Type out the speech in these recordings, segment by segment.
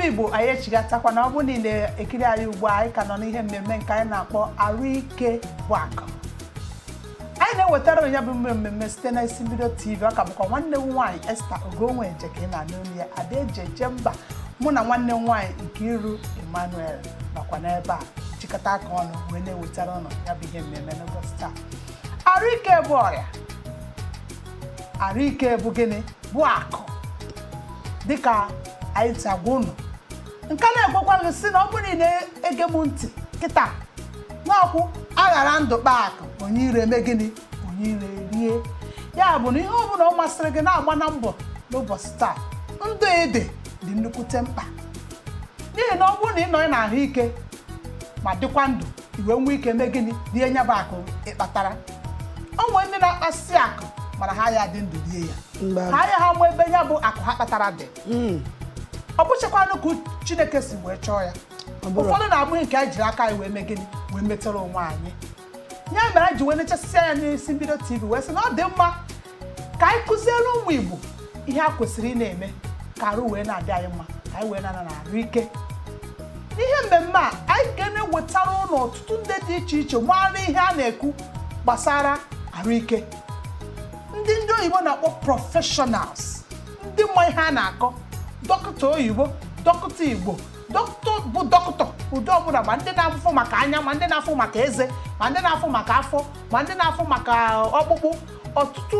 Igbo anyị echigatakwa na ọ bụ niile ekiri anyị ugbu a anyị ka nọ n'ihe mmemme nke anyị na-akpọ Ahuike bụ akụ. Anyị na-ewetara onye bụ mmemme site na isi mbido TV. Ọ ka bụkwa nwanne m nwaanyị Esther Ogonweje ka ị na-anụ olu ya, Adaejeje mba mụ na nwanne m nwaanyị Nkiru Emmanuel nọkwa n'ebe a jikọta aka ọnụ wee na-ewetara ọnụ ya bụ ihe mmemme n'ụbọchị taa. Ahuike bụ ọrịa, Ahuike bụ gịnị? Bụ akụ. Dịka anyị si agwa unu nke na-egwekwa gị si na ọ bụrụ na ege m ntị kịta n'ọkwụ aghara ndụ kpa akụ onye ire eme gịnị? Onye ire rie. Ya bụ na ihe ọ bụla ọ masịrị gị na-agba na mbọ n'ụbọchị taa, ndụ ede dị nnukwute mkpa, n'ihi na ọ bụrụ na ị nọ na ahụike ma dịkwa ndụ iwe nwee ike mee gịnị? Rie nya bụ akụ ịkpatara. O nwere ndị na-akpasị akụ mana ha ya dị ndụ rie ya, ha ya ha mụ ebe ya bụ akụ ha kpatara dị. Ọ bụchakwanụ ka Chineke si wee chọọ ya. Ụfọdụ na-abụghị nke anyị jiri aka anyị wee mee gịnị? Wee metụrụ onwe anyị. Ya mere anyị ji wee nechasịa ya n'isi mbido TV wee sị na ọ dị mma ka anyị kụziere ụmụ Igbo ihe a kwesịrị ị na-eme ka arụ wee na-adị anyị mma, ka anyị wee na-ana Ahuike. N'ihe mmemme a anyị ga-ewetara ụlọ ọtụtụ ndị dị iche iche mara ihe a na-ekwu gbasara Ahuike. Ndị oyibo na-akpọ professionals, ndị mma ihe a na-akọ, dọkịta oyibo, dọkịta Igbo, dọkịta bụ dọkịta ụdị ọbụla, ma ndị na-afụ maka anya, ma ndị na-afụ maka eze, ma ndị na-afụ maka afọ, ma ndị na-afụ maka ọkpụkpụ, ọtụtụ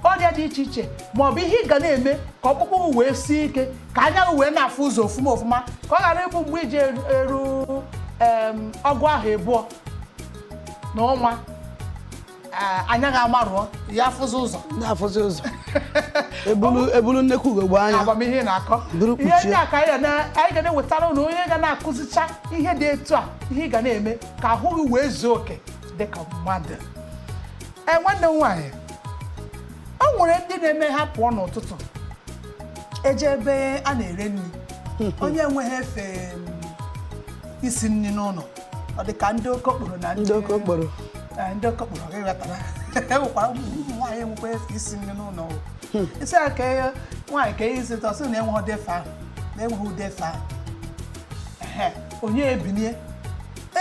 ọrịa dị iche iche, ma ọ bụ ihe ị ga na-eme ka ọkpụkpụ wee sie ike, ka anya wee na-afụ ụzọ ofụma ofụma, ka ọ ghara ịbụ mgbe iji eru ọgụ ahụ abụọ n'ọnwa anya ga-amarụọ ya afụzi ụzọ na-afụzi ụzọ ebulu nnekwu ugogbe anya agbamihe na-akọ ihe ndị a ka anyị ga na-ewetara ụnụ onye ga na-akụzicha ihe dị etu a, ihe ị ga na-eme ka ahụ gị wee zuo oke dịka mmadụ. Nwanne m nwaanyị, o nwere ndị na-eme ha pụọ n'ụtụtụ eje ebe a na-ere nri, onye enweghị efe isi nri n'ụlọ, ọ dị ka ndị okokporo na ndị okokporo gị wetara enwekwara ụmụ nwaanyị enwekwa efe isi nri n'ụlọ. Isi ya ka nwaanyị ka ihe isi tọsị na enweghị ụdefe ahụ, na-enweghị ụdefe ahụ, onye ebinie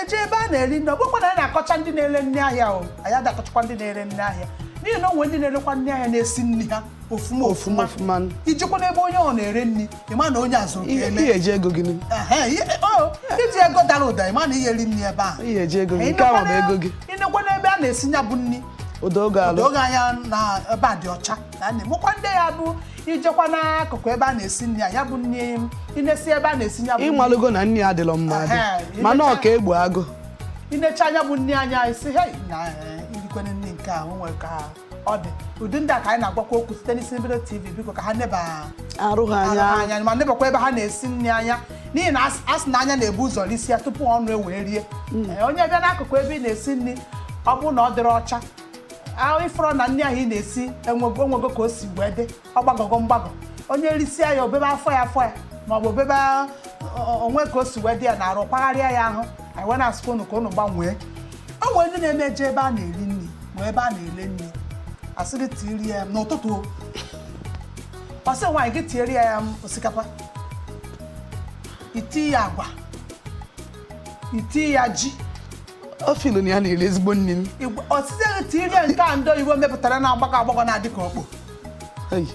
eje ebe a na-eri nri. Ọ bụkwa na anyị na-akọcha ndị na-ere nri ahịa o, anyị adakọchakwa ndị na-ere nri ahịa, n'ihi na onwe ndị na-erekwa nri ahịa na-esi nri ha ofuma ofuma. Ijikwa n'ebe onye ọ na-ere nri, ịma na onye azụrụ ka eme ihe eji ego gị iji ego dara ụda, ịma na ihe eri nri ebe ahụ, ihe eji ego gị nke ahụ bụ ego gị. Ịnekwa n'ebe a na-esi ya bụ nri odoge anya na ebe a dị ọcha, na na-emekwa ndị ya bụ ijekwa n'akụkụ ebe a na-esi nri ya bụ nri, inesi ebe a na-esi ya bụ ịmalụgo na nri adịlọ mma mana ọ ka egbu agụ. Inecha anya bụ nri anya isi na irikwene nri nke a nwere ka ọ dị. Ụdị ndị a ka anyị na-agwakwa okwu site n'isi mbido TV, biko ka ha neba arụ ha anya ma nebakwa ebe ha na-esi nri anya, n'ihi na asị na anya na-ebu ụzọ risi ya tupu ọnụ ewee rie. Onye bịa n'akụkụ ebe ị na-esi nri, ọ bụ na ọ dịrị ọcha, ịfọrọ na nri ahụ ị na-esi enwego ka o si wee dị, ọ gbagogo mgbago, onye risịa ya obebe afọ ya ma ọ bụ obebe onwe ka o si wee dị ya na-arụ kwagharịa ya ahụ. Anyị wee na-asịkwa unu ka unu gbanwee. O nwere ndị na-emeje ebe a na-eri nri ma ebe a na-ele nri, asị gị tirie ya n'ụtụtụ, ọsị nwaanyị gị tiere ya osikapa, iti ya agwa, iti ya ji, o filu na ya na-eri ezigbo nri. Ọsịsị gị tirie nke a ndị oyibo mepụtara na-agbagọ na-adị ka okpo,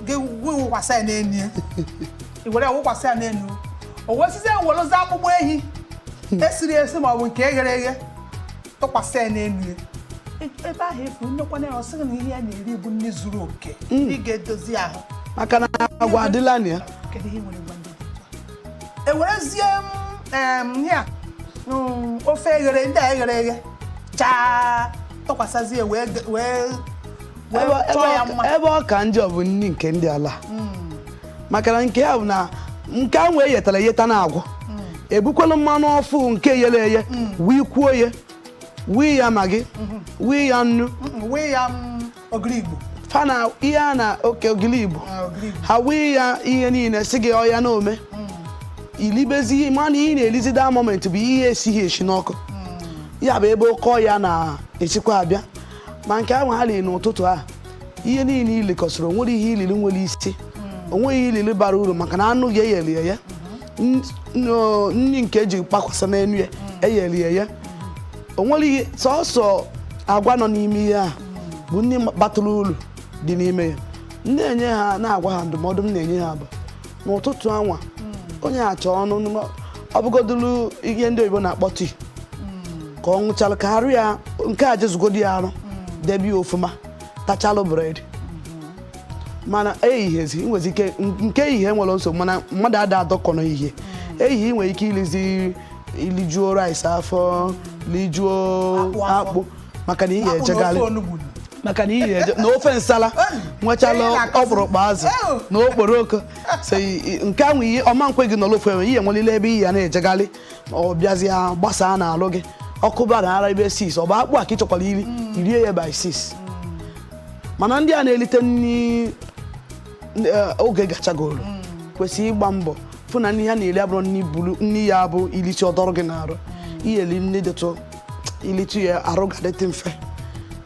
gị wụkwasị ya n'enu, i were wụkwasị ya n'enu, o wee sizie welụzi akpụkpọ ehi esiri esi ma ọ bụ nke eghere eghe tụkwasị ya n'enu. Ebe ahụ efu nnekwana ya, ọsịghị na ihe ya na-eri bụ nri zuru oke, ị ga-edozi ahụ maka na agwa adịla na ya. Kedu ihe nwere ngwa ndị dị otu a? Ewerezie ya ofe eghere ndị a eghere eghe chaa tụkwasịzie wee chọọ ya mma. Ebe ọ ka njọ bụ nri nke ndị ala, maka na nke ya bụ na nke a nwee yetara eyeta na agwọ, ebukwala mmanụ ọfụ nke yere eye wee kwuo ya, wee ya magi, wee ya nnu, wee ya ogiri Igbo, fana ihe a na oke ogiri Igbo, ha wee ya ihe niile si gị ọya na ome ilibezi ihe mana ihe na-elizi da moment bụ ihe esighi esi n'ọkụ, ya bụ ebe oke ya na-esikwa abịa. Ma nke ahụ ha liri n'ụtụtụ a, ihe niile ilikọsịrị, onwere ihe ilili nwere isi, onweghị ilili bara uru, maka na anụ gị eyeli ya nri nke eji kpakwasa n'enu ya eyeli ya o nwere ihe sọsọ agwa nọ n'ime ihe a bụ nri batụrụ uru dị n'ime ya na-enye ha na-agwa ha ndụmọdụ m na-enye ha bụ n'ụtụtụ anwa onye achọ ọnụ ọ bụgodulu ihe ndị oyibo na-akpọ tii ka ọ ṅụchalụ ka arụ ya nke a jezugodi ya arụ debi ofuma tachalụ bred mana eyighezi nwezi ike nke ehihie nwere nsogbu mana mmadụ ada adọkọ n'ehihie ehihie nwere ike ilijuo rice afọ lijuo akpụ maka na ihe ejegali na ofe nsala nwechala ọkpụrụkpụ azụ na okporoko so nke ahụ ihe ọma nkwe gị n'ọlụ ofe enwe ihe nwelile ebe ihe ya na-ejegali ọ bịazịa gbasaa n'alụ gị ọkụ bara ara ebe 6 ọ bụ akpụ a ka ị chọkwara irie ya by 6 mana ndị a na-elite nri oge gachagoro kwesịrị ịgba mbọ fụ na nri ha na-eri abụrụ nri ya bụ ilichi ọdọrọ gị na-arụ iyeli nri dịtụ ilichi ya arụ ga-adịtị mfe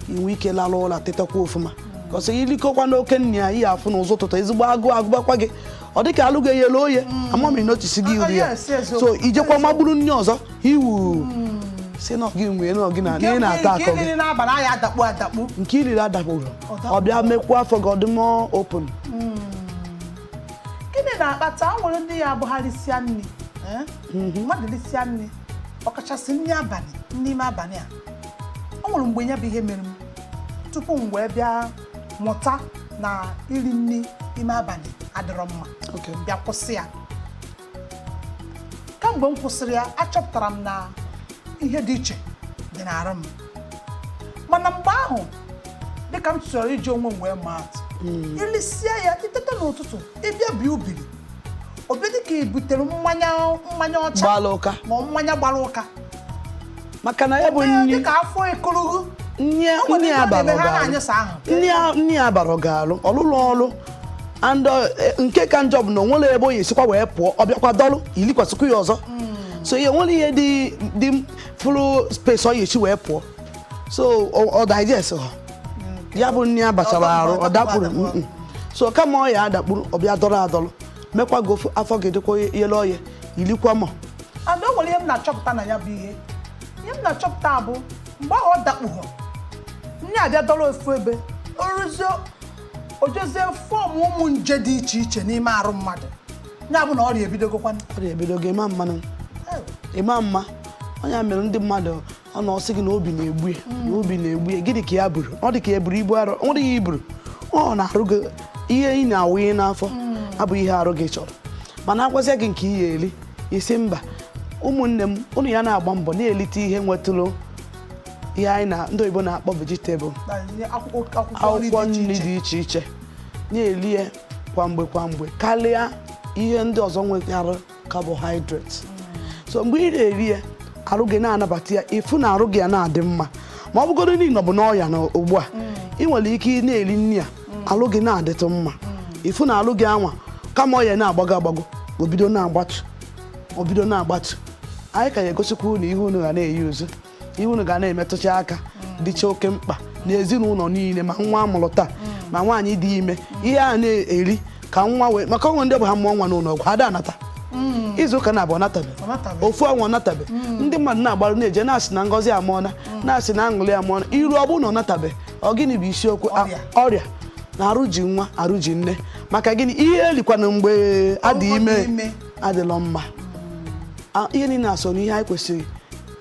inwe ike lalụ ụlọ tetakwa ofụma kọsị ilikọkwa n'oke nri ya ihe afụ n'ụzọ ụtụtụ ezigbo agụbakwa gị ọ dị ka alụ ga-eyelu oye amamiri n'otisi gị uri ya so ijekwa magburu nri ọzọ iwu si na gị nwee na gị na ihe na-ata akọ gị nke iriri adakpụrụ ọ bịa mekwuo afọ gị ọdịmọ open gịnị na-akpata o nwere ndị ya abụgharịsịa nri mmadụ risịa nri ọkachasị nri abalị n'ime abalị a o nwere mgbe ya bụ ihe mere m tupu m wee bịa mụta na iri nri ime abalị adịrọ mma bịa kwụsị ya kamgbe m kwụsịrị ya achọpụtara m na ihe dị iche dị n'arụ m mana mgbe ahụ dịka m chọrọ iji onwe m wee maa atụ ilisie ya itete n'ụtụtụ ịbịa bịa ubiri obi dị ka i butere mmanya ọcha ma mmanya gbara ụka maka na ya bụ nri dịka afọ ekoroghu nri abalị ga-alụ ọlụlụ ọlụ and nke ka njọ bụ na onwere ebe onye esikwa wee pụọ ọ bịakwa dọlụ ilikwasịkwa ya ọzọ so ihe nwere ihe dị fụrụ space ọ ga-esi wee pụọ so ọ digest ya bụ nri abachara arụ ọ dakpụrụ so kama ọ ya adakpụrụ ọ bịa dọrọ adọrọ mekwa gị afọ gị dịkwa yele ọya ilikwa ma and o nwere ihe m na-achọpụta na ya bụ ihe m na-achọpụta bụ mgbe ahụ ọ dakpụghọ nri abịa dọrọ ofu ebe ojezie fọm ụmụ nje dị iche iche n'ime arụ mmadụ ya bụ na ọrịa ebidogokwa ebidogo ịma mma onye mere ndị mmadụ ọ na ọsị gị na obi na-egbu ya gịnị ka ya buru ọ dị ka ya buru ibu arụ ọ dịghị iburu ọ na-arụ gị ihe ị na-awụnye n'afọ abụ ihe arụ gị chọrọ mana agwazịa gị nke ihe eli isi mba ụmụnne m ụnụ ya na-agba mbọ na-elite ihe nwetụrụ ihe anyị na ndị oyibo na-akpọ vegetable akwụkwọ nri dị iche iche na-eli ya kwa mgbe karịa ihe ndị ọzọ nwetara carbohydrates so mgbe ị na-eri ya arụ gị na-anabata ya ifu na arụ gị ya na-adị mma ma ọ bụgodị niile ọ bụ n'ọya na ugbu a ị nwere ike na-eri nri a arụ gị na-adịtụ mma ifu na arụ gị anwa kama ọya na-agbago obido na-agbatu anyị ka ya egosikwa unu ihe unu ga na-eyi ozu ihe unu ga na-emetụcha aka dịcha oke mkpa n'ezinụlọ niile ma nwa amụrụ taa ma nwaanyị dị ime ihe a na-eri ka nwa wee maka ọnwa ndị bụ ha mụọ nwa n'ụlọ ọgwụ ada anata izu ụka na-abụ natabe ofu ọnwa natabe ndị mmadụ na-agbarụ na-eje na-asị na ngọzi amụọna na-asị na aṅụrị amụọna iru ọ bụrụ na ọ natabe ọ gịnị bụ isiokwu ọrịa na arụ ji nwa arụ ji nne maka gịnị ihe elikwana mgbe adị ime adịlọ mma ihe niile na-asọ n'ihe anyị kwesịrị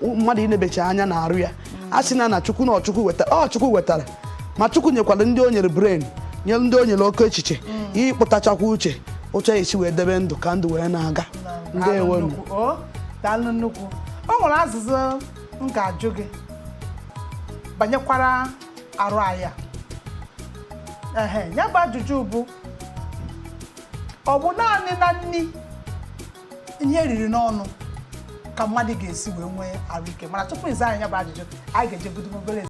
mmadụ ịnebecha anya na arụ ya a sị na Chukwu na Chukwu wetara ma Chukwu nyekwara ndị o nyere brain nye ndị o nyere oke echiche ịkpụtachakwa uche ụcha esi wee debe ndụ ka ndụ wee na-aga daalụ nnukwu o nwere azịza m ga-ajụ gị banyekwara arụ anyị ya bụ ajụjụ bụ ọ bụ naanị na nri ihe eriri n'ọnụ ka mmadụ ga-esi wee nwee ahụike mana tupu ịza anyị ya bụ ajụjụ anyị ga-eje budo obere